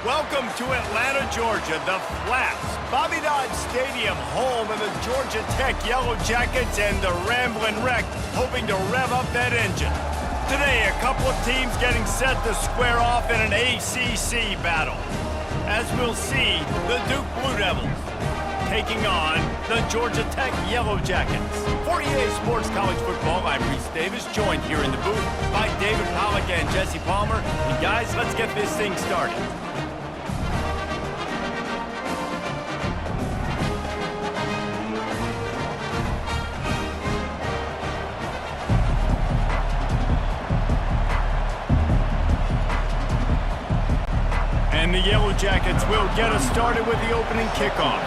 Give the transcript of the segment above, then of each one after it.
Welcome to Atlanta, Georgia, the Flats. Bobby Dodd Stadium, home of the Georgia Tech Yellow Jackets and the Ramblin' Wreck, hoping to rev up that engine. Today, a couple of teams getting set to square off in an ACC battle. As we'll see, the Duke Blue Devils taking on the Georgia Tech Yellow Jackets. For EA Sports College Football, I'm Reese Davis, joined here in the booth by David Pollack and Jesse Palmer. And guys, let's get this thing started. And the Yellow Jackets will get us started with the opening kickoff.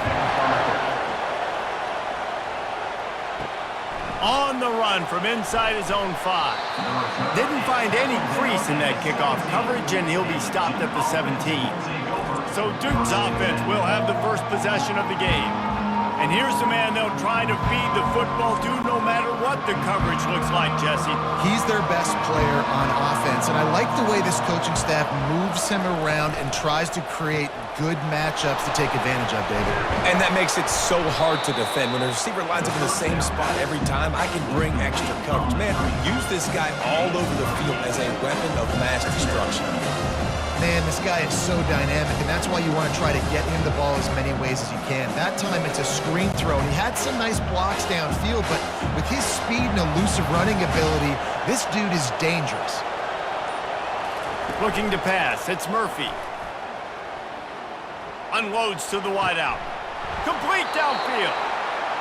On the run from inside his own 5. Didn't find any crease in that kickoff coverage, and he'll be stopped at the 17. So Duke's offense will have the first possession of the game. And here's the man they'll try to feed the football to no matter what the coverage looks like, Jesse. He's their best player on offense, and I like the way this coaching staff moves him around and tries to create good matchups to take advantage of, David. And that makes it so hard to defend. When the receiver lines up in the same spot every time, I can bring extra coverage. Man, use this guy all over the field as a weapon of mass destruction. Man, this guy is so dynamic, and that's why you want to try to get him the ball as many ways as you can. That time, it's a screen throw, and he had some nice blocks downfield, but with his speed and elusive running ability, this dude is dangerous. Looking to pass, it's Murphy. Unloads to the wideout. Complete downfield.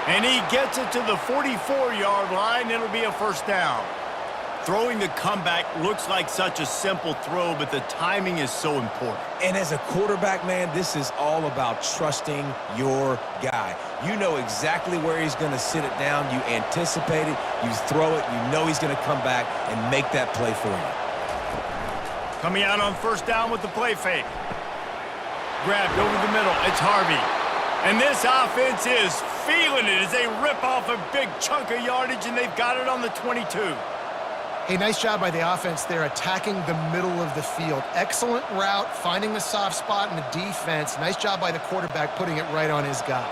And he gets it to the 44-yard line. It'll be a first down. Throwing the comeback looks like such a simple throw, but the timing is so important. And as a quarterback, man, this is all about trusting your guy. You know exactly where he's going to sit it down. You anticipate it. You throw it. You know he's going to come back and make that play for you. Coming out on first down with the play fake. Grabbed over the middle. It's Harvey. And this offense is feeling it as they rip off a big chunk of yardage, and they've got it on the 22. Hey, nice job by the offense there, attacking the middle of the field. Excellent route, finding the soft spot in the defense. Nice job by the quarterback, putting it right on his guy.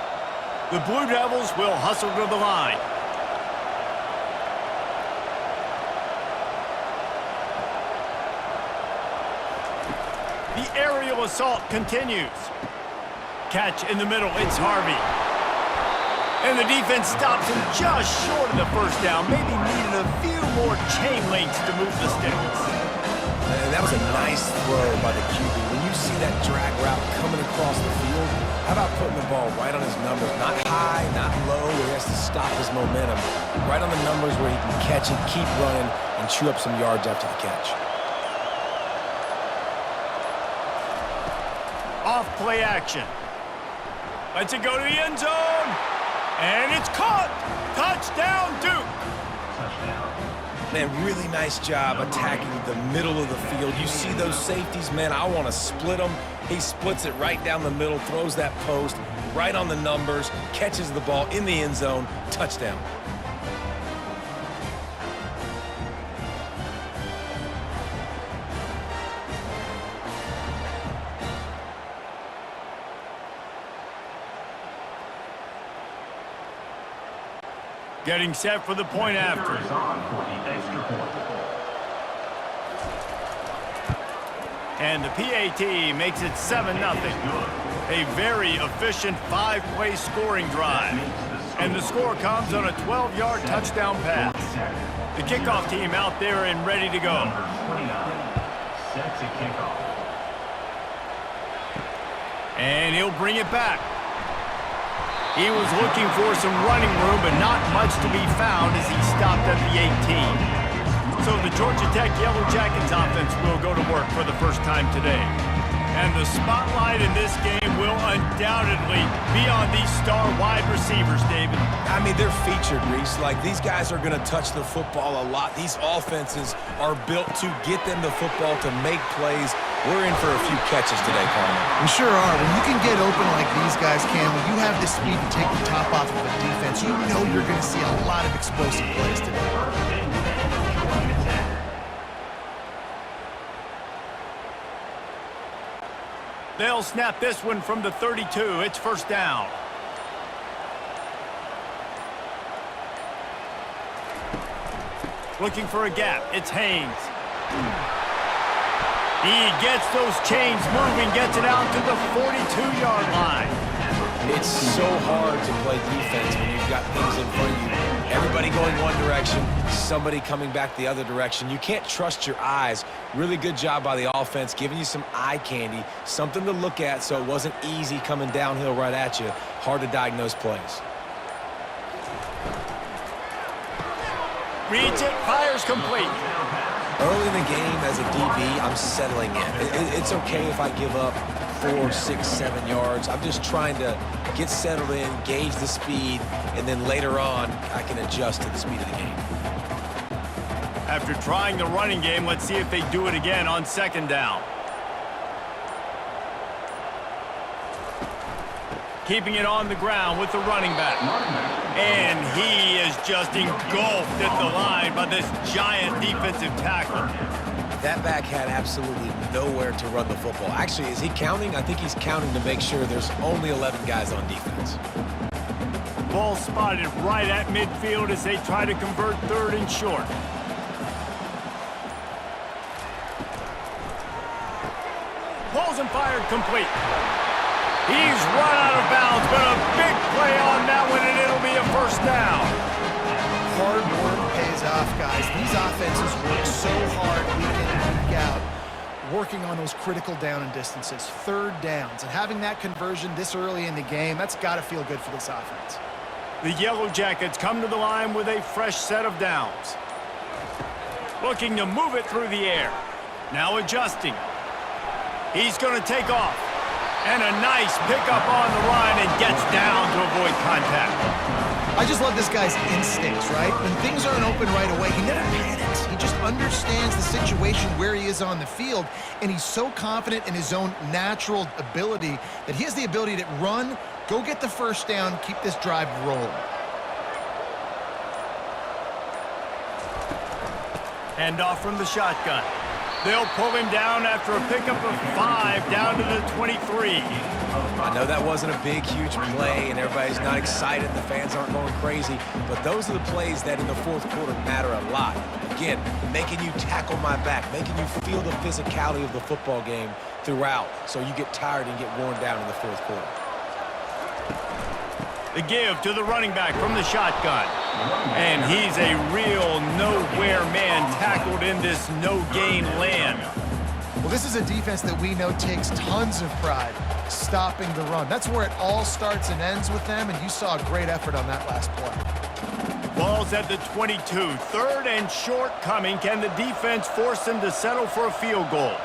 The Blue Devils will hustle to the line. The aerial assault continues. Catch in the middle, it's Harvey. And the defense stops him just short of the first down. Maybe needed a few more chain links to move the sticks. And that was a nice throw by the QB. When you see that drag route coming across the field, how about putting the ball right on his numbers? Not high, not low, where he has to stop his momentum. Right on the numbers where he can catch it, keep running, and chew up some yards after the catch. Off play action. Lets it go to the end zone. And it's caught! Touchdown, Duke! Man, really nice job attacking the middle of the field. You see those safeties, man, I want to split them. He splits it right down the middle, throws that post, right on the numbers, catches the ball in the end zone, touchdown. Getting set for the point after. And the PAT makes it 7-0. A very efficient 5-play scoring drive. And the score comes on a 12-yard touchdown pass. The kickoff team out there and ready to go. And he'll bring it back. He was looking for some running room, but not much to be found as he stopped at the 18. So the Georgia Tech Yellow Jackets offense will go to work for the first time today. And the spotlight in this game will undoubtedly be on these star wide receivers, David. I mean, they're featured, Reese. Like, these guys are going to touch the football a lot. These offenses are built to get them the football, to make plays. We're in for a few catches today, Palmer. We sure are. When you can get open like these guys can, when you have the speed to take the top off of a defense, you know you're going to see a lot of explosive plays today. They'll snap this one from the 32. It's first down. Looking for a gap. It's Haynes. He gets those chains moving, gets it out to the 42-yard line. It's so hard to play defense when you've got things in front of you. Everybody going one direction, somebody coming back the other direction. You can't trust your eyes. Really good job by the offense, giving you some eye candy, something to look at so it wasn't easy coming downhill right at you. Hard to diagnose plays. Reads it, fires complete. Early in the game as a DB, I'm settling in. It's okay if I give up 4, 6, 7 yards. I'm just trying to get settled in, gauge the speed, and then later on, I can adjust to the speed of the game. After trying the running game, let's see if they do it again on second down. Keeping it on the ground with the running back. And he is just engulfed at the line by this giant defensive tackle. That back had absolutely nowhere to run the football. Actually, is he counting? I think he's counting to make sure there's only 11 guys on defense. Ball spotted right at midfield as they try to convert third and short. Balls and fired complete. He's run out of bounds, but a big play on that one, and it'll be a first down. Hard work pays off, guys. These offenses work so hard week in and week out, working on those critical down and distances, third downs, and having that conversion this early in the game, that's got to feel good for this offense. The Yellow Jackets come to the line with a fresh set of downs. Looking to move it through the air. Now adjusting. He's going to take off. And a nice pickup on the run and gets down to avoid contact. I just love this guy's instincts, right? When things aren't open right away, he never panics. He just understands the situation where he is on the field, and he's so confident in his own natural ability that he has the ability to run, go get the first down, keep this drive rolling. Hand off from the shotgun. They'll pull him down after a pickup of 5 down to the 23. I know that wasn't a big, huge play, and everybody's not excited. The fans aren't going crazy, but those are the plays that in the fourth quarter matter a lot. Again, making you tackle my back, making you feel the physicality of the football game throughout, so you get tired and get worn down in the fourth quarter. The give to the running back from the shotgun. And he's a real nowhere man tackled in this no-gain land. Well, this is a defense that we know takes tons of pride stopping the run. That's where it all starts and ends with them, and you saw a great effort on that last play. Ball's at the 22. Third and short coming. Can the defense force them to settle for a field goal?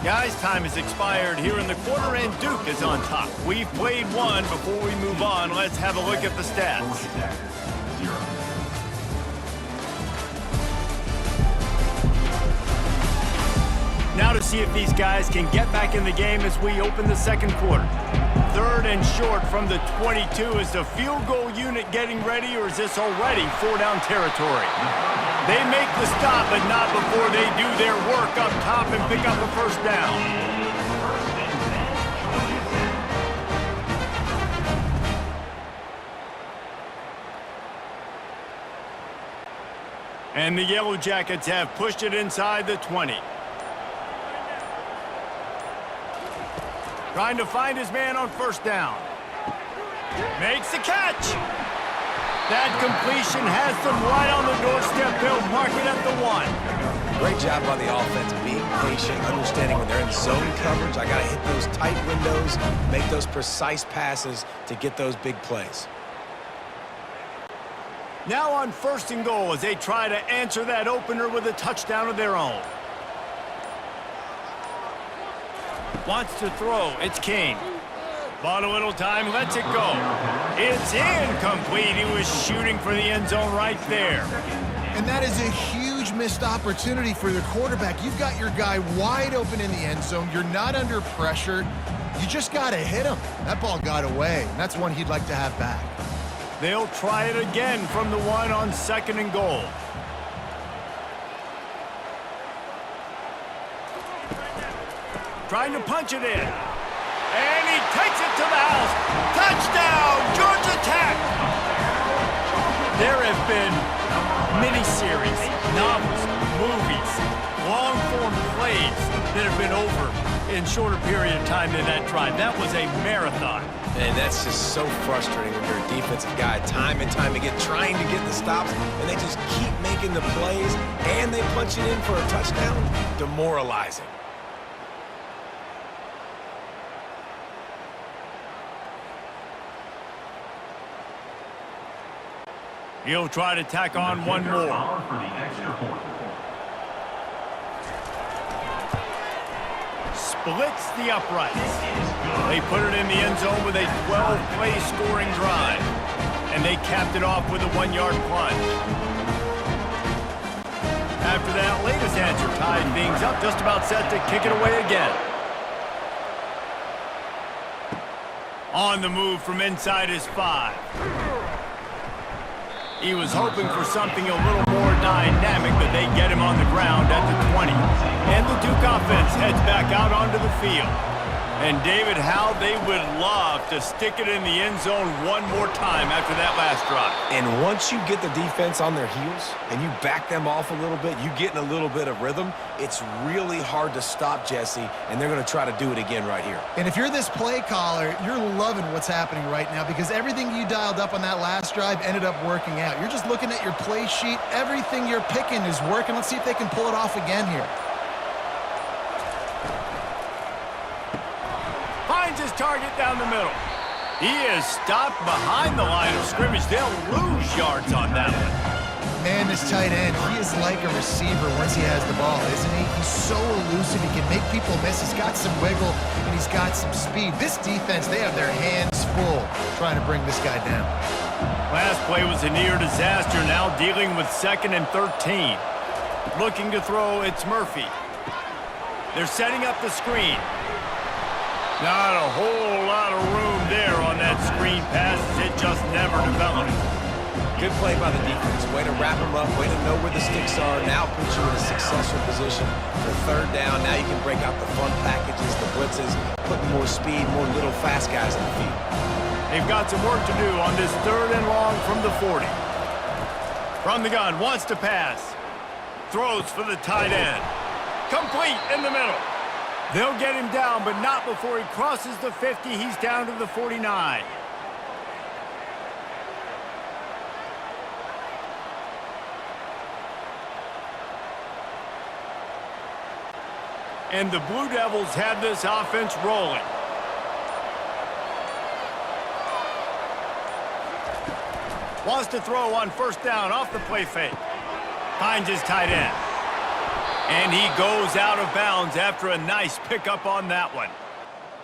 Guys, time has expired here in the quarter, and Duke is on top. We've played one. Before we move on, let's have a look at the stats. Now to see if these guys can get back in the game as we open the second quarter. Third and short from the 22. Is the field goal unit getting ready, or is this already 4-down territory? They make the stop, but not before they do their work up top and pick up a first down. And the Yellow Jackets have pushed it inside the 20. Trying to find his man on first down. Makes the catch. That completion has them right on the doorstep. They'll mark it at the 1. Great job by the offense, being patient, understanding when they're in zone coverage, I got to hit those tight windows, make those precise passes to get those big plays. Now on first and goal as they try to answer that opener with a touchdown of their own. Wants to throw. It's King. Bought a little time, lets it go. It's incomplete. He was shooting for the end zone right there. And that is a huge missed opportunity for the quarterback. You've got your guy wide open in the end zone. You're not under pressure. You just got to hit him. That ball got away, and that's one he'd like to have back. They'll try it again from the 1 on second and goal. trying to punch it in. And he takes it to the house. Touchdown, Georgia Tech! There have been miniseries, novels, movies, long-form plays that have been over in shorter period of time than that drive. That was a marathon. And that's just so frustrating when you're a defensive guy, time and time again, trying to get the stops, and they just keep making the plays, and they punch it in for a touchdown. Demoralizing. He'll try to tack on one more. Splits the uprights. They put it in the end zone with a 12-play scoring drive. And they capped it off with a 1-yard plunge. After that latest answer tied things up, just about set to kick it away again. On the move from inside his 5. He was hoping for something a little more dynamic, but they get him on the ground at the 20. And the Duke offense heads back out onto the field. And David, how they would love to stick it in the end zone one more time after that last drive. And once you get the defense on their heels and you back them off a little bit, you get in a little bit of rhythm, it's really hard to stop, Jesse, and they're going to try to do it again right here. And if you're this play caller, you're loving what's happening right now because everything you dialed up on that last drive ended up working out. You're just looking at your play sheet. Everything you're picking is working. Let's see if they can pull it off again here. Finds his target down the middle. He is stopped behind the line of scrimmage. They'll lose yards on that one. Man, this tight end, he is like a receiver once he has the ball, isn't he? He's so elusive. He can make people miss. He's got some wiggle, and he's got some speed. This defense, they have their hands full trying to bring this guy down. Last play was a near disaster. Now dealing with 2nd and 13. Looking to throw, it's Murphy. They're setting up the screen. Not a whole lot of room there on that screen pass. It just never developed. Good play by the defense. Way to wrap them up. Way to know where the sticks are. Now put you in a successful position for 3rd down. Now you can break out the fun packages, the blitzes, putting more speed, more little fast guys in the field. They've got some work to do on this 3rd and long from the 40. From the gun, wants to pass. Throws for the tight end. Complete in the middle. They'll get him down, but not before he crosses the 50. He's down to the 49. And the Blue Devils have this offense rolling. Wants to throw on 1st down off the play fake. Finds his tight end. And he goes out of bounds after a nice pickup on that one.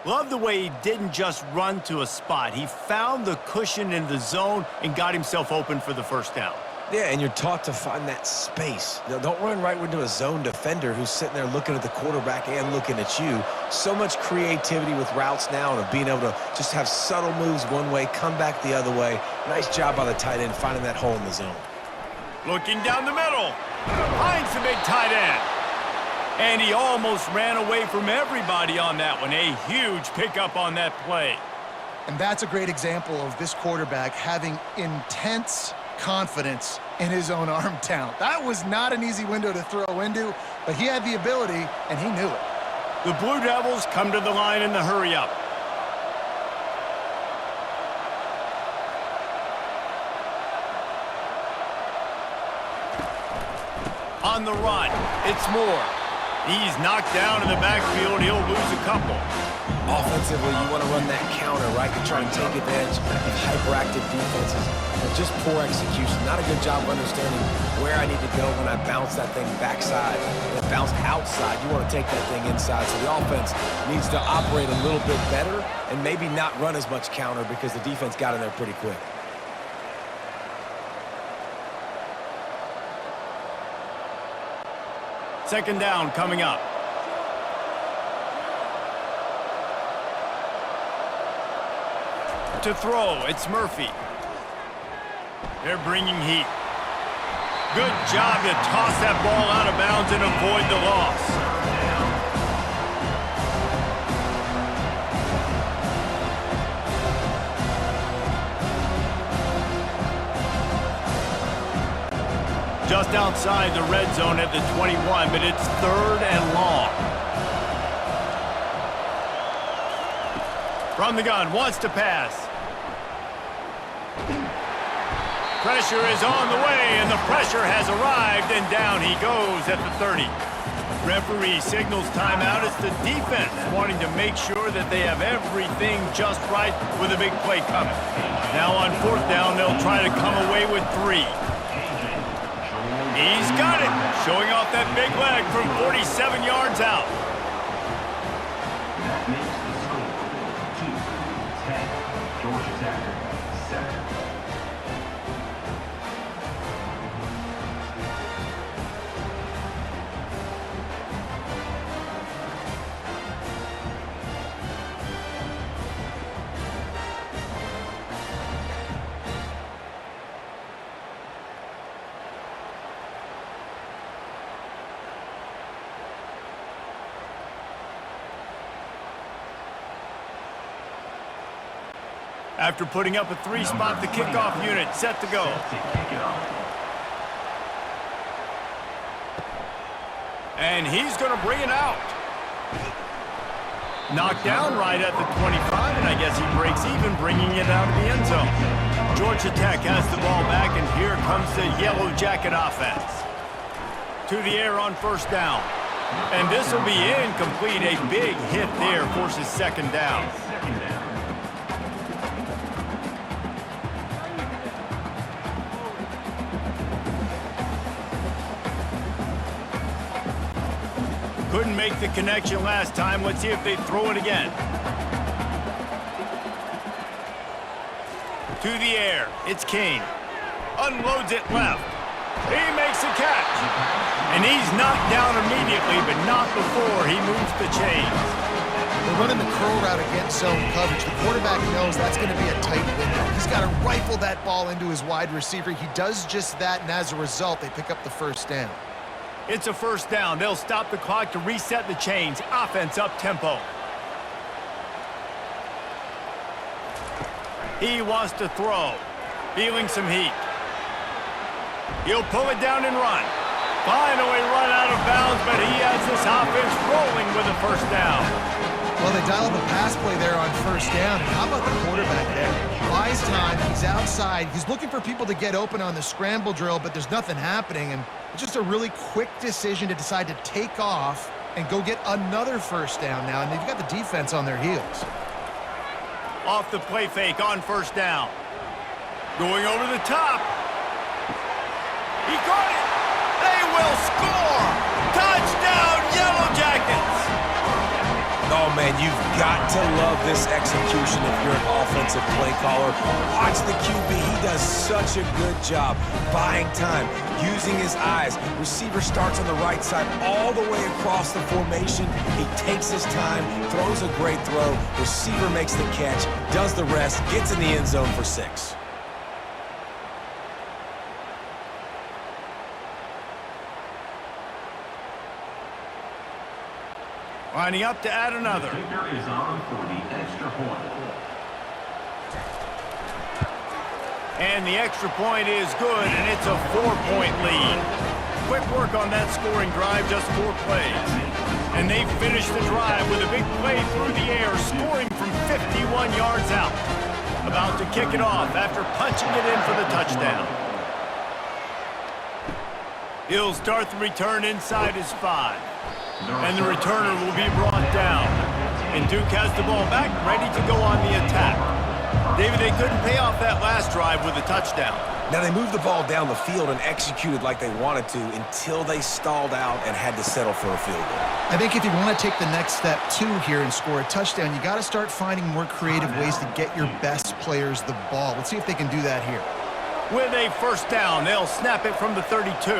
Love the way he didn't just run to a spot. He found the cushion in the zone and got himself open for the 1st down. Yeah, and you're taught to find that space. Now, don't run right into a zone defender who's sitting there looking at the quarterback and looking at you. So much creativity with routes now and of being able to just have subtle moves one way, come back the other way. Nice job by the tight end finding that hole in the zone. Looking down the middle. Finds the big tight end. And he almost ran away from everybody on that one. A huge pickup on that play. And that's a great example of this quarterback having intense confidence in his own arm talent. That was not an easy window to throw into, but he had the ability, and he knew it. The Blue Devils come to the line in the hurry-up. On the run, it's Moore. He's knocked down in the backfield. He'll lose a couple. Offensively, you want to run that counter, right, to try and take advantage of hyperactive defenses. But just poor execution. Not a good job of understanding where I need to go when I bounce that thing backside. When it bounced outside, you want to take that thing inside. So the offense needs to operate a little bit better and maybe not run as much counter because the defense got in there pretty quick. Second down coming up. To throw, it's Murphy. They're bringing heat. Good job to toss that ball out of bounds and avoid the loss. Just outside the red zone at the 21, but it's 3rd and long. From the gun, wants to pass. Pressure is on the way, and the pressure has arrived, and down he goes at the 30. Referee signals timeout. It's the defense wanting to make sure that they have everything just right with a big play coming. Now on 4th down, they'll try to come away with 3. He's got it, showing off that big leg from 47 yards out. That makes the score 2-10. Georgia Tech, 7. After putting up a 3 spot, the kickoff unit set to go. And he's going to bring it out. Knocked down right at the 25, and I guess he breaks even, bringing it out of the end zone. Georgia Tech has the ball back, and here comes the Yellow Jacket offense. To the air on 1st down. And this will be incomplete. A big hit there forces 2nd down. Couldn't make the connection last time. Let's see if they throw it again. To the air. It's Kane. Unloads it left. He makes a catch. And he's knocked down immediately, but not before he moves the chains. They're running the curl route against zone coverage. The quarterback knows that's going to be a tight window. He's got to rifle that ball into his wide receiver. He does just that, and as a result, they pick up the 1st down. It's a 1st down. They'll stop the clock to reset the chains. Offense up tempo. He wants to throw. Feeling some heat. He'll pull it down and run. Finally run out of bounds, but he has this offense rolling with a 1st down. Well, they dial up a pass play there on 1st down. And how about the quarterback there? Buys time. He's outside. He's looking for people to get open on the scramble drill, but there's nothing happening. And it's just a really quick decision to decide to take off and go get another 1st down now. And they've got the defense on their heels. Off the play fake on 1st down. Going over the top. He caught it. They will score. Touchdown, Yellow Jackets. Oh, man, you've got to love this execution if you're an offensive play caller. Watch the QB. He does such a good job buying time, using his eyes. Receiver starts on the right side all the way across the formation. He takes his time, throws a great throw. Receiver makes the catch, does the rest, gets in the end zone for 6. Lining up to add another. The kicker is on for the extra point. And the extra point is good, and it's a 4-point lead. Quick work on that scoring drive, just 4 plays. And they finish the drive with a big play through the air, scoring from 51 yards out. About to kick it off after punching it in for the touchdown. He'll start the return inside his 5. And the returner will be brought down. And Duke has the ball back, ready to go on the attack. David, they couldn't pay off that last drive with a touchdown. Now, they moved the ball down the field and executed like they wanted to until they stalled out and had to settle for a field goal. I think if you want to take the next step, too, here and score a touchdown, you got to start finding more creative ways to get your best players the ball. Let's see if they can do that here. With a 1st down, they'll snap it from the 32.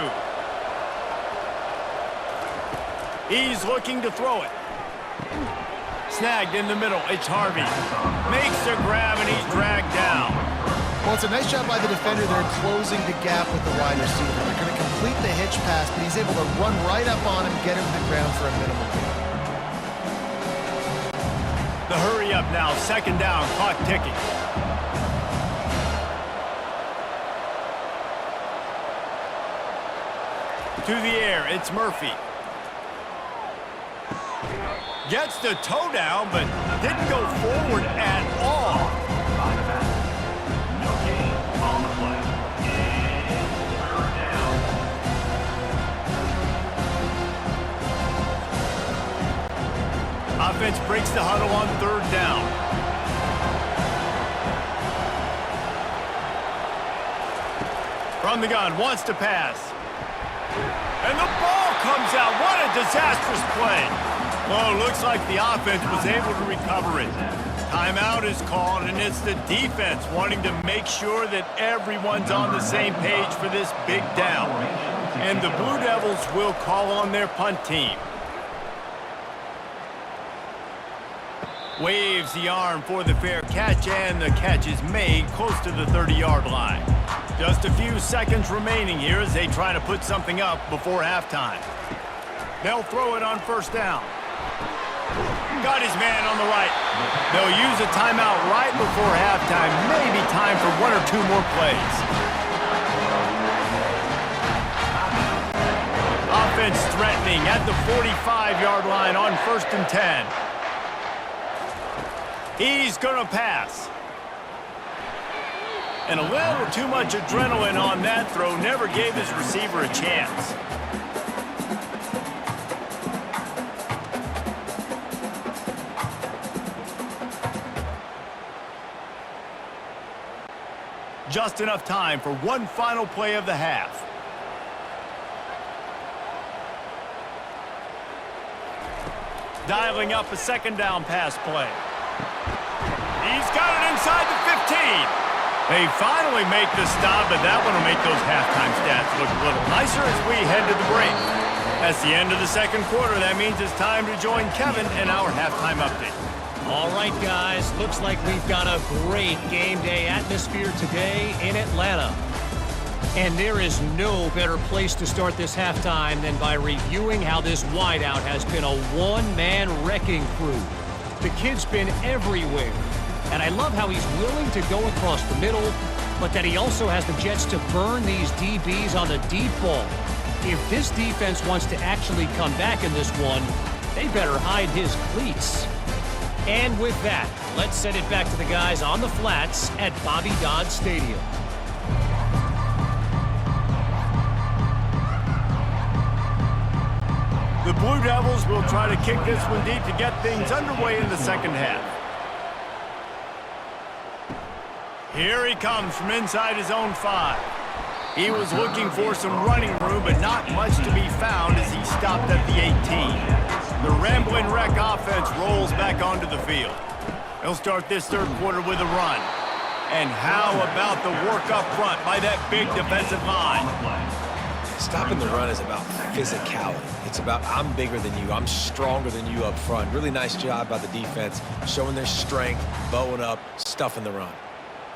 He's looking to throw it. Snagged in the middle. It's Harvey. Makes a grab, and he's dragged down. Well, it's a nice job by the defender there closing the gap with the wide receiver. They're going to complete the hitch pass, but he's able to run right up on him, get him to the ground for a minimal gain. The hurry up now. 2nd down. Clock ticking. To the air, it's Murphy. Gets the toe down, but didn't go forward at all. By the back. No gain on the play. It's third down. Offense breaks the huddle on third down. From the gun, wants to pass. And the ball comes out. What a disastrous play. Oh, looks like the offense was able to recover it. Timeout is called, and it's the defense wanting to make sure that everyone's on the same page for this big down. And the Blue Devils will call on their punt team. Waves the arm for the fair catch, and the catch is made close to the 30-yard line. Just a few seconds remaining here as they try to put something up before halftime. They'll throw it on first down. Got his man on the right. They'll use a timeout right before halftime. Maybe time for one or two more plays. Offense threatening at the 45-yard line on 1st and 10. He's going to pass. And a little too much adrenaline on that throw. Never gave his receiver a chance. Just enough time for one final play of the half. Dialing up a second down pass play. He's got it inside the 15. They finally make the stop, but that one will make those halftime stats look a little nicer as we head to the break. That's the end of the second quarter. That means it's time to join Kevin in our halftime update. All right, guys, looks like we've got a great game day atmosphere today in Atlanta. And there is no better place to start this halftime than by reviewing how this wideout has been a one-man wrecking crew. The kid's been everywhere, and I love how he's willing to go across the middle, but that he also has the jets to burn these DBs on the deep ball. If this defense wants to actually come back in this one, they better hide his cleats. And with that, let's send it back to the guys on the flats at Bobby Dodd Stadium. The Blue Devils will try to kick this one deep to get things underway in the second half. Here he comes from inside his own 5. He was looking for some running room, but not much to be found as he stopped at the 18. The Ramblin' Wreck offense rolls back onto the field. They'll start this third quarter with a run. And how about the work up front by that big defensive line? Stopping the run is about physicality. It's about I'm bigger than you, I'm stronger than you up front. Really nice job by the defense, showing their strength, bowing up, stuffing the run.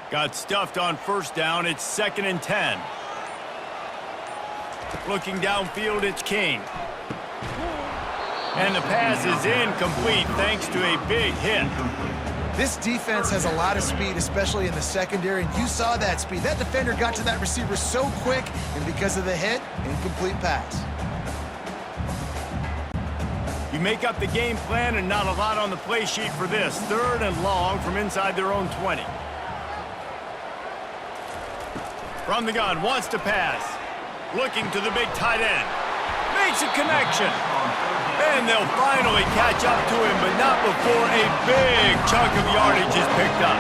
Got stuffed on first down. It's 2nd and 10. Looking downfield, it's King. And the pass is incomplete thanks to a big hit. This defense has a lot of speed, especially in the secondary, and you saw that speed. That defender got to that receiver so quick, and because of the hit, incomplete pass. You make up the game plan and not a lot on the play sheet for this. 3rd and long from inside their own 20. From the gun, wants to pass. Looking to the big tight end. Makes a connection. And they'll finally catch up to him, but not before a big chunk of yardage is picked up.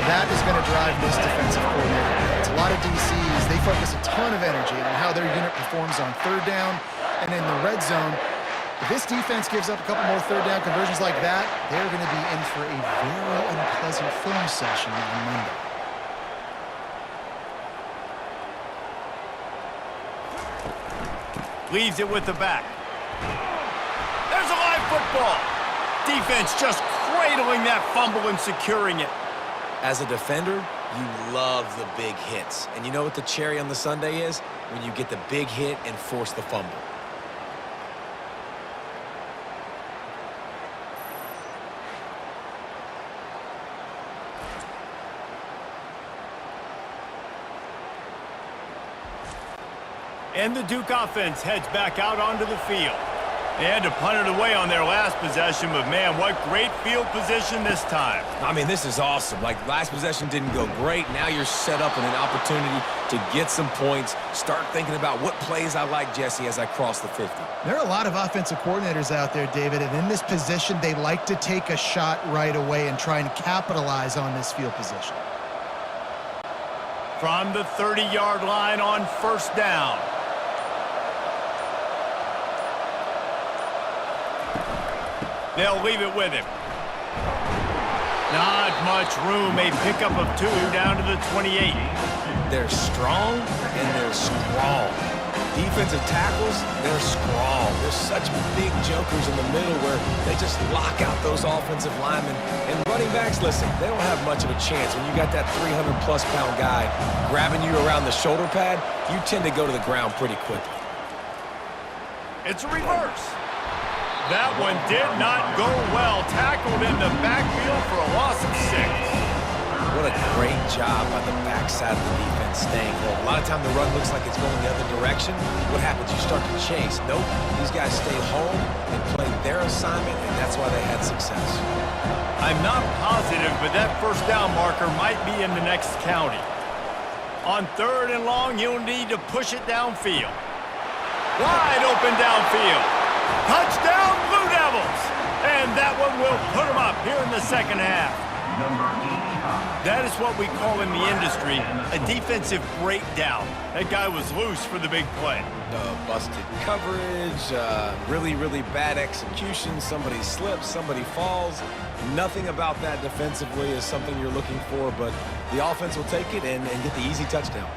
That is going to drive this defensive coordinator. It's a lot of DCs. They focus a ton of energy on how their unit performs on third down and in the red zone. If this defense gives up a couple more third down conversions like that, they're going to be in for a very unpleasant film session on Monday. Leaves it with the back. There's a live football. Defense just cradling that fumble and securing it. As a defender, you love the big hits. And you know what the cherry on the sundae is? When you get the big hit and force the fumble. And the Duke offense heads back out onto the field. They had to punt it away on their last possession, but man, what great field position this time. I mean, this is awesome. Like, last possession didn't go great. Now you're set up in an opportunity to get some points. Start thinking about what plays I like, Jesse, as I cross the 50. There are a lot of offensive coordinators out there, David, and in this position, they like to take a shot right away and try and capitalize on this field position. From the 30-yard line on first down. They'll leave it with him. Not much room. A pickup of 2 down to the 28. They're strong and they're strong. Defensive tackles, they're strong. They're such big jokers in the middle where they just lock out those offensive linemen. And running backs, listen, they don't have much of a chance. When you got that 300-plus pound guy grabbing you around the shoulder pad, you tend to go to the ground pretty quickly. It's a reverse. That one did not go well. Tackled in the backfield for a loss of 6. What a great job by the backside of the defense staying home. A lot of time the run looks like it's going the other direction. What happens? You start to chase. Nope. These guys stayed home and played their assignment, and that's why they had success. I'm not positive, but that first down marker might be in the next county. On 3rd and long, you'll need to push it downfield. Wide open downfield. Touchdown, Blue Devils! And that one will put them up here in the second half. That is what we call in the industry a defensive breakdown. That guy was loose for the big play. Busted coverage, really, really bad execution. Somebody slips, somebody falls. Nothing about that defensively is something you're looking for, but the offense will take it and get the easy touchdown.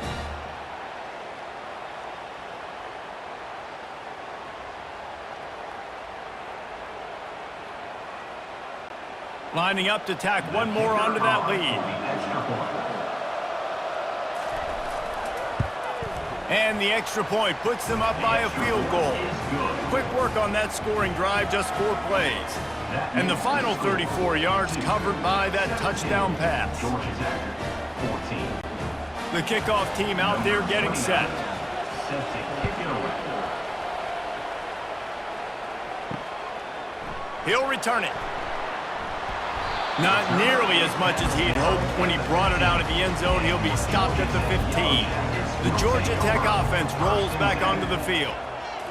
Lining up to tack one more onto that lead. And the extra point puts them up by a field goal. Quick work on that scoring drive, just 4 plays. And the final 34 yards covered by that touchdown pass. The kickoff team out there getting set. He'll return it. Not nearly as much as he had hoped when he brought it out of the end zone. He'll be stopped at the 15. The Georgia Tech offense rolls back onto the field.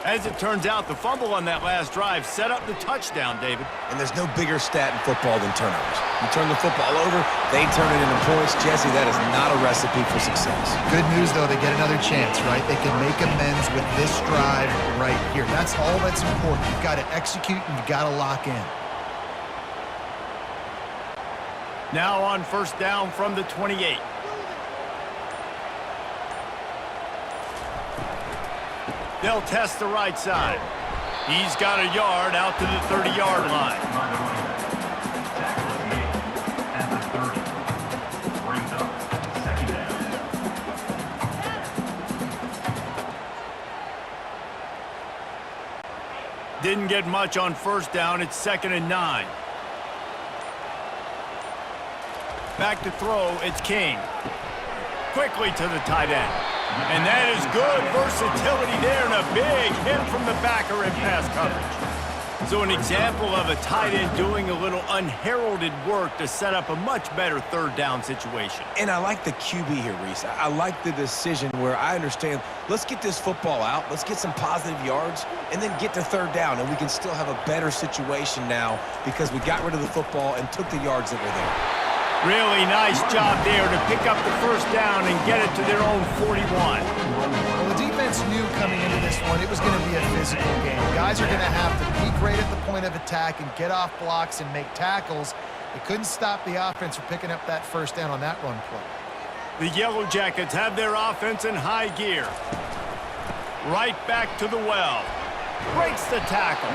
As it turns out, the fumble on that last drive set up the touchdown, David. And there's no bigger stat in football than turnovers. You turn the football over, they turn it into points. Jesse, that is not a recipe for success. Good news, though, they get another chance, right? They can make amends with this drive right here. That's all that's important. You've got to execute and you've got to lock in. Now on first down from the 28. They'll test the right side. He's got a yard out to the 30-yard line. At the 30. Brings up second down. Didn't get much on first down. It's 2nd and 9. Back to throw, it's King. Quickly to the tight end. And that is good versatility there and a big hit from the backer in pass coverage. So an example of a tight end doing a little unheralded work to set up a much better 3rd down situation. And I like the QB here, Reese. I like the decision where I understand, let's get this football out, let's get some positive yards, and then get to 3rd down, and we can still have a better situation now because we got rid of the football and took the yards that were there. Really nice job there to pick up the first down and get it to their own 41. Well, the defense knew coming into this one it was going to be a physical game. Guys are going to have to be great at the point of attack and get off blocks and make tackles. They couldn't stop the offense from picking up that first down on that run play. The Yellow Jackets have their offense in high gear. Right back to the well. Breaks the tackle.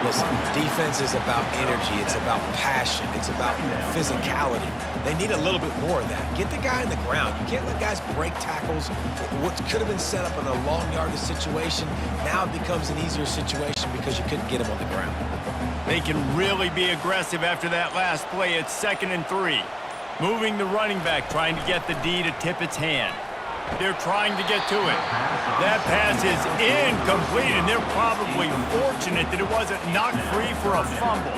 Listen, defense is about energy. It's about passion. It's about physicality. They need a little bit more of that. Get the guy in the ground. You can't let guys break tackles. What could have been set up in a long yardage situation, now it becomes an easier situation because you couldn't get him on the ground. They can really be aggressive after that last play. It's 2nd and 3. Moving the running back, trying to get the D to tip its hand. They're trying to get to it. That pass is incomplete, and they're probably fortunate that it wasn't knocked free for a fumble.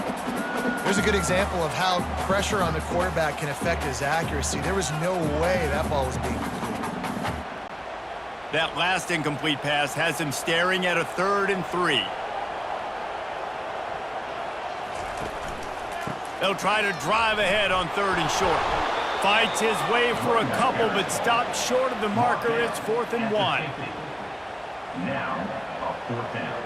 There's a good example of how pressure on the quarterback can affect his accuracy. There was no way that ball was being completed. That last incomplete pass has him staring at a 3rd and 3. They'll try to drive ahead on 3rd and short. Fights his way for a couple, but stops short of the marker. It's 4th and 1. Now, a 4th down.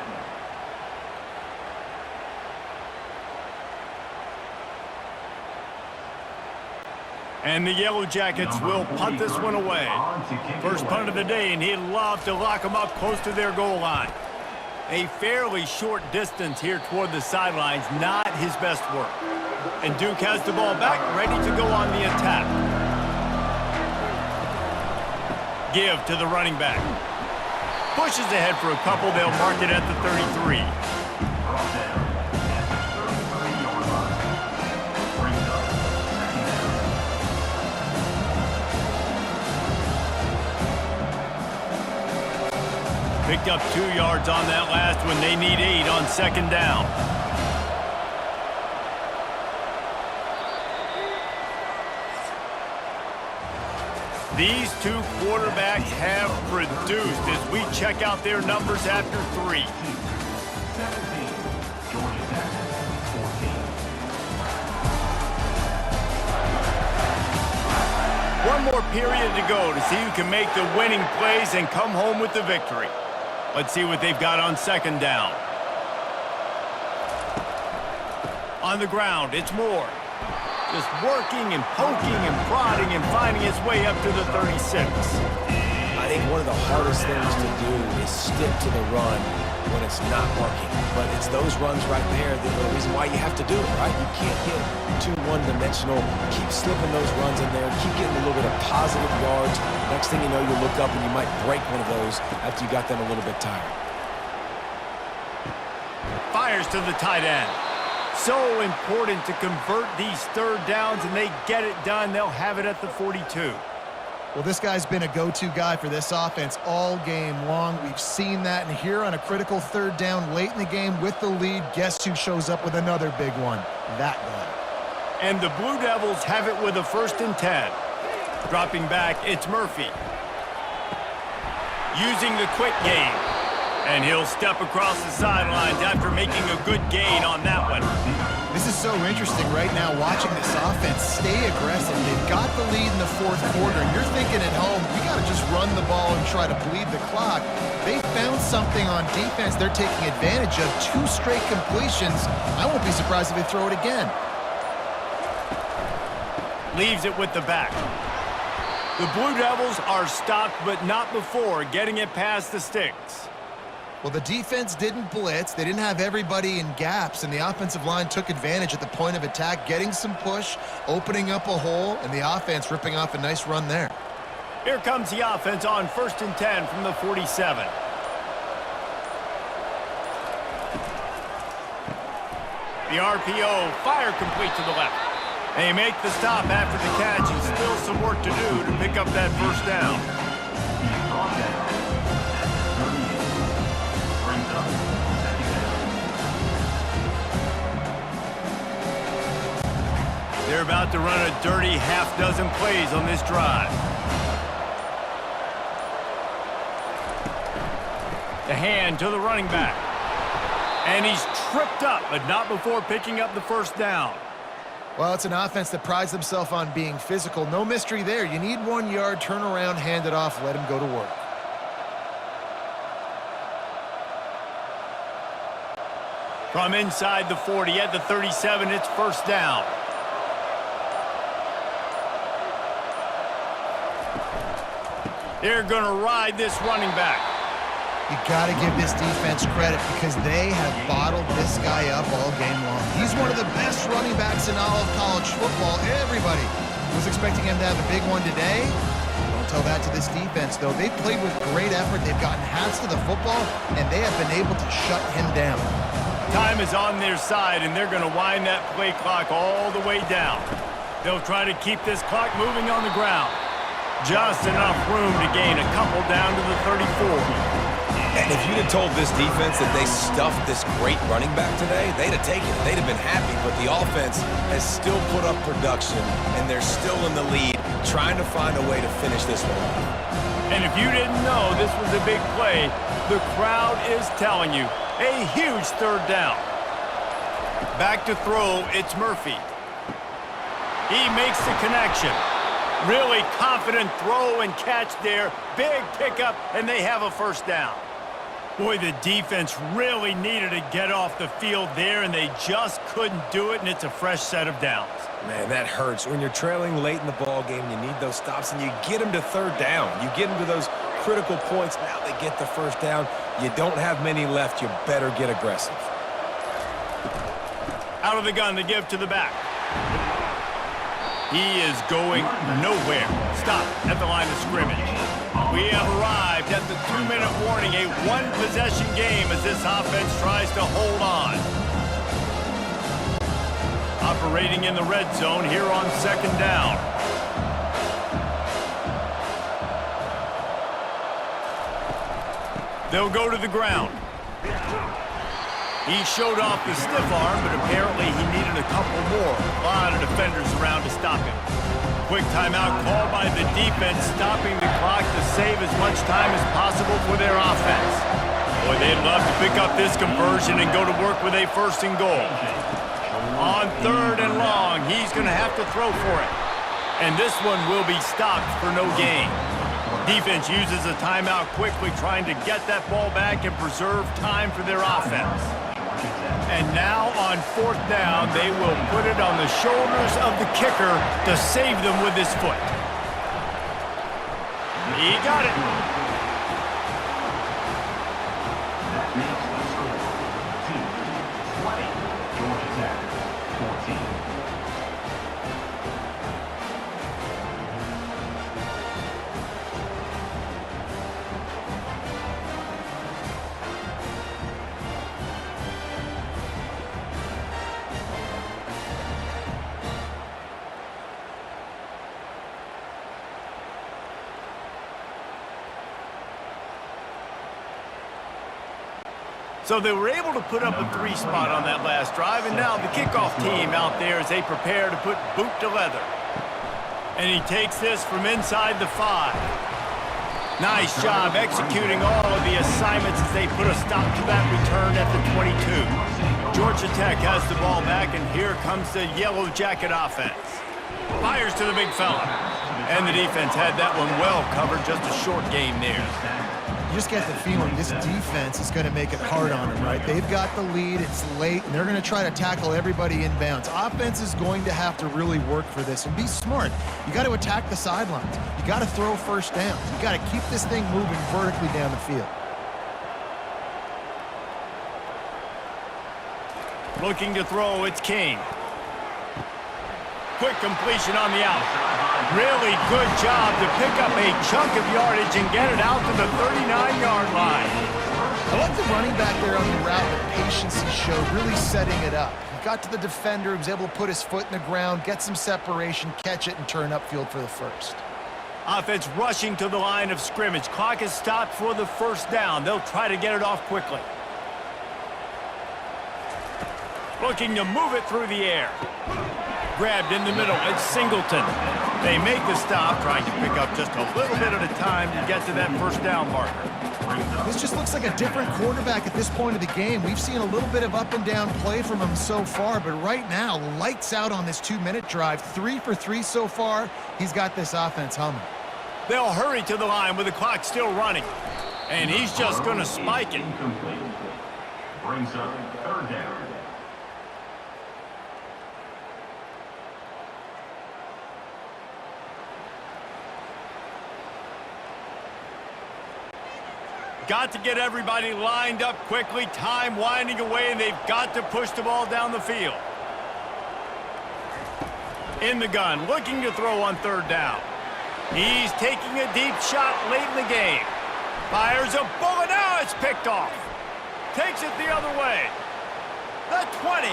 And the Yellow Jackets will punt this one away. First punt of the day, and he'd love to lock them up close to their goal line. A fairly short distance here toward the sidelines, not his best work. And Duke has the ball back, ready to go on the attack. Give to the running back. Pushes ahead for a couple. They'll mark it at the 33. Brought down at the 33-yard line. Brings up 2nd down. Picked up 2 yards on that last one. They need 8 on 2nd down. These two quarterbacks have produced as we check out their numbers after 3. 17, Georgia Tech, 14. One more period to go to see who can make the winning plays and come home with the victory. Let's see what they've got on 2nd down. On the ground, it's Moore. Just working and poking and prodding and finding his way up to the 36. I think one of the hardest things to do is stick to the run when it's not working. But it's those runs right there that are the reason why you have to do it, right? You can't get too one-dimensional. Keep slipping those runs in there. Keep getting a little bit of positive yards. Next thing you know, you look up and you might break one of those after you got them a little bit tired. Fires to the tight end. So important to convert these 3rd downs, and they get it done. They'll have it at the 42. Well, this guy's been a go-to guy for this offense all game long. We've seen that, and here on a critical 3rd down late in the game with the lead, guess who shows up with another big one? That guy. And the Blue Devils have it with a 1st and 10. Dropping back, it's Murphy. Using the quick game. And he'll step across the sidelines after making a good gain on that one. This is so interesting right now watching this offense stay aggressive. They've got the lead in the 4th quarter, and you're thinking at home, we got to just run the ball and try to bleed the clock. They found something on defense they're taking advantage of. 2 straight completions. I won't be surprised if they throw it again. Leaves it with the back. The Blue Devils are stopped, but not before getting it past the sticks. Well, the defense didn't blitz. They didn't have everybody in gaps, and the offensive line took advantage at the point of attack, getting some push, opening up a hole, and the offense ripping off a nice run there. Here comes the offense on 1st and 10 from the 47. The RPO, fire complete to the left. They make the stop after the catch, and still some work to do to pick up that 1st down. He's brought down at the 38. Brings up 2nd down. They're about to run a dirty half-dozen plays on this drive. The hand to the running back. And he's tripped up, but not before picking up the 1st down. Well, it's an offense that prides themselves on being physical. No mystery there. You need 1 yard, turn around, hand it off, let him go to work. From inside the 40 at the 37, it's 1st down. They're going to ride this running back. You got to give this defense credit because they have bottled this guy up all game long. He's one of the best running backs in all of college football. Everybody was expecting him to have a big one today. Don't tell that to this defense, though. They've played with great effort. They've gotten hats to the football, and they have been able to shut him down. Time is on their side, and they're going to wind that play clock all the way down. They'll try to keep this clock moving on the ground. Just enough room to gain a couple down to the 34. And if you'd have told this defense that they stuffed this great running back today, they'd have taken it. They'd have been happy, but the offense has still put up production, and they're still in the lead, trying to find a way to finish this one off. And if you didn't know this was a big play, the crowd is telling you. A huge third down. Back to throw, it's Murphy. He makes the connection. Really confident throw and catch there. Big pickup, and they have a first down. Boy, the defense really needed to get off the field there, and they just couldn't do it, and it's a fresh set of downs. Man, that hurts. When you're trailing late in the ball game, you need those stops, and you get them to third down. You get them to those critical points. Now they get the first down. You don't have many left. You better get aggressive. Out of the gun to give to the back. He is going nowhere. Stop at the line of scrimmage. We have arrived at the 2-minute warning, a one-possession game as this offense tries to hold on. Operating in the red zone here on second down. They'll go to the ground. He showed off the stiff arm, but apparently he needed a couple more. A lot of defenders around to stop him. Quick timeout called by the defense, stopping the clock to save as much time as possible for their offense. Boy, they'd love to pick up this conversion and go to work with a first and goal. On third and long, he's going to have to throw for it. And this one will be stopped for no gain. Defense uses a timeout quickly, trying to get that ball back and preserve time for their offense. And now on fourth down, they will put it on the shoulders of the kicker to save them with his foot. He got it. That makes the score 2-20. Georgia Tech 14. So they were able to put up a 3 spot on that last drive, and now the kickoff team out there as they prepare to put boot to leather. And he takes this from inside the 5. Nice job executing all of the assignments as they put a stop to that return at the 22. Georgia Tech has the ball back, and here comes the Yellow Jacket offense. Fires to the big fella. And the defense had that one well covered, just a short game there. You just get the feeling this defense is going to make it hard on them, right? They've got the lead, it's late, and they're going to try to tackle everybody inbounds. Offense is going to have to really work for this and be smart. You got to attack the sidelines. You got to throw first downs. You got to keep this thing moving vertically down the field. Looking to throw, it's King. Quick completion on the out. Really good job to pick up a chunk of yardage and get it out to the 39-yard line. I like the running back there on the route, the patience he showed, really setting it up. He got to the defender, he was able to put his foot in the ground, get some separation, catch it, and turn upfield for the first. Offense rushing to the line of scrimmage. Clock is stopped for the first down. They'll try to get it off quickly. Looking to move it through the air. Grabbed in the middle, it's Singleton. They make the stop, trying to pick up just a little bit at a time to get to that first down marker. This just looks like a different quarterback at this point of the game. We've seen a little bit of up and down play from him so far, but right now, lights out on this 2-minute drive. 3 for 3 so far. He's got this offense humming. They'll hurry to the line with the clock still running. And he's just going to spike it. Incomplete. Brings up third down. Got to get everybody lined up quickly. Time winding away, and they've got to push the ball down the field. In the gun, looking to throw on third down. He's taking a deep shot late in the game. Fires a bullet. Now it's picked off. Takes it the other way. The 20.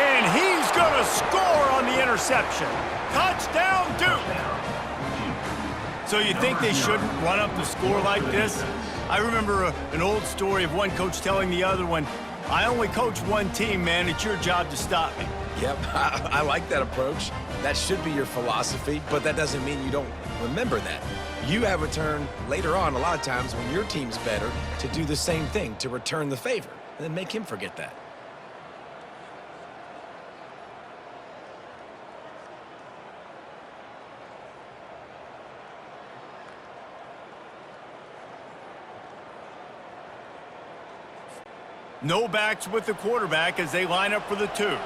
And he's going to score on the interception. Touchdown, Duke. So you think they shouldn't run up the score like this? I remember an old story of one coach telling the other one, I only coach one team, man. It's your job to stop me. Yep, I like that approach. That should be your philosophy, but that doesn't mean you don't remember that. You have a turn later on, a lot of times, when your team's better, to do the same thing, to return the favor, and then make him forget that. No backs with the quarterback as they line up for the 2.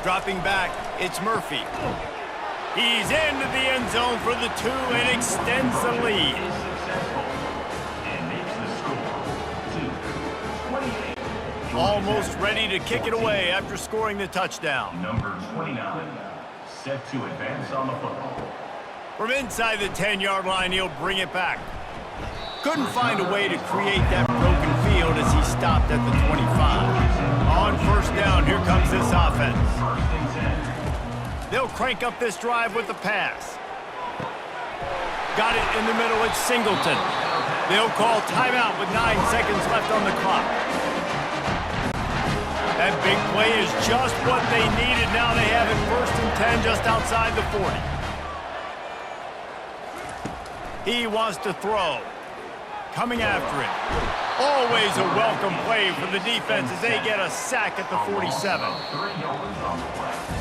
Dropping back, it's Murphy. He's into the end zone for the 2 and extends the lead. Is successful and makes the score 2-28. Almost ready to kick it away after scoring the touchdown. Number 29, set to advance on the football. From inside the 10-yard line, he'll bring it back. Couldn't find a way to create that broken field as he stopped at the 25. On first down, here comes this offense. First and 10. They'll crank up this drive with the pass. Got it in the middle, it's Singleton. They'll call timeout with 9 seconds left on the clock. That big play is just what they needed. Now they have it first and 10 just outside the 40. He wants to throw. Coming after it. Always a welcome play for the defense as they get a sack at the 47. 3 yards on the play.